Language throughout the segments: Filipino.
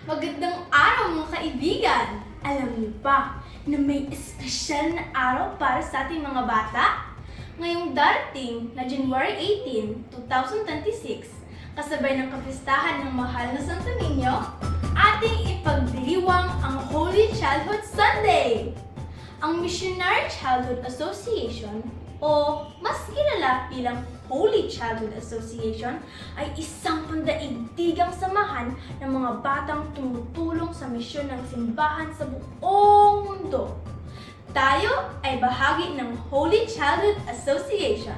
Magandang araw mga kaibigan! Alam niyo ba na may espesyal na araw para sa ating mga bata? Ngayong darating na January 18, 2026, kasabay ng kapistahan ng mahal na Santo Niño, ating ipagdiriwang ang Holy Childhood Sunday! Ang Missionary Childhood Association o mas kilala bilang Holy Childhood Association ay isang pandaigdigang samahan ng mga batang tumutulong sa misyon ng simbahan sa buong mundo. Tayo ay bahagi ng Holy Childhood Association,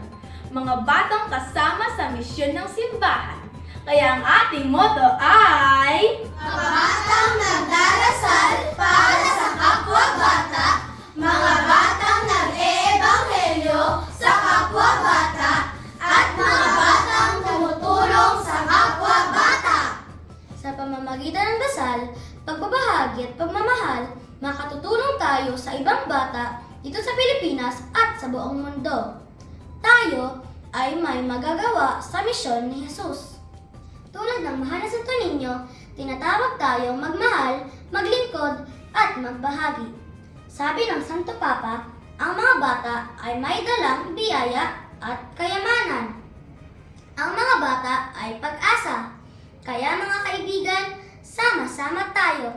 mga batang kasama sa misyon ng simbahan. Kaya ang ating motto ay Mga batang nagdarasal para sa kapwa-bata, mga batang nag-eebanghelyo sa kapwa-bata, at mga batang tumutulong sa kapwa-bata. Sa pamamagitan ng dasal, pagbabahagi at pagmamahal, makatutulong tayo sa ibang bata dito sa Pilipinas at sa buong mundo. Tayo ay may magagawa sa misyon ni Jesus. Tulad ng mahal na Santo Niño, tinatawag tayong magmahal, maglingkod, at magbahagi. Sabi ng Santo Papa, ang mga bata ay may dalang biyaya at kayamanan. Ang mga bata ay pag-asa. Kaya mga kaibigan, sama-sama tayo.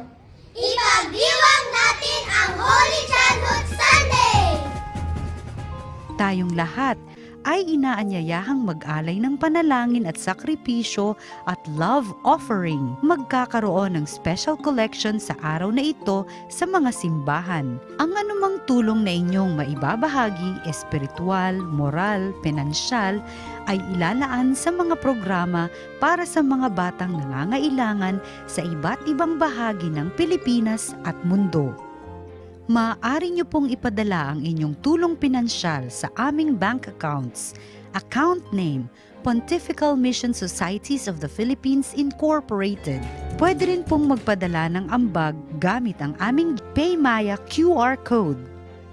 Ipagdiwang natin ang Holy Childhood Sunday! Tayong lahat ay inaanyayahang mag-alay ng panalangin at sakripisyo at love offering. Magkakaroon ng special collection sa araw na ito sa mga simbahan. Ang anumang tulong na inyong maibabahagi, espiritual, moral, pinansyal, ay ilalaan sa mga programa para sa mga batang nangangailangan sa iba't ibang bahagi ng Pilipinas at mundo. Maaari niyo pong ipadala ang inyong tulong pinansyal sa aming bank accounts. Account name, Pontifical Mission Societies of the Philippines Incorporated. Pwede rin pong magpadala ng ambag gamit ang aming PayMaya QR code.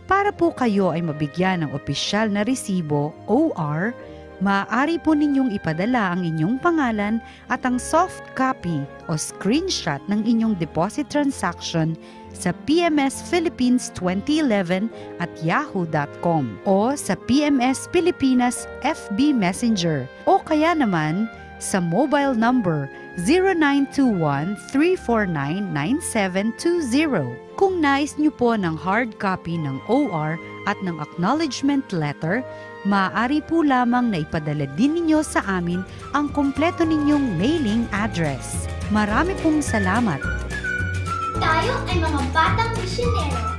Para po kayo ay mabigyan ng opisyal na resibo, OR, maaari po ninyong ipadala ang inyong pangalan at ang soft copy o screenshot ng inyong deposit transaction sa PMS Philippines 2011 at yahoo.com o sa PMS Pilipinas FB Messenger o kaya naman sa mobile number 0921-349-9720. Kung nais niyo po ng hard copy ng OR at ng acknowledgement letter, maaari po lamang na ipadala din ninyo sa amin ang kumpleto ninyong mailing address. Marami pong salamat! Tayo ay mga batang misyonero.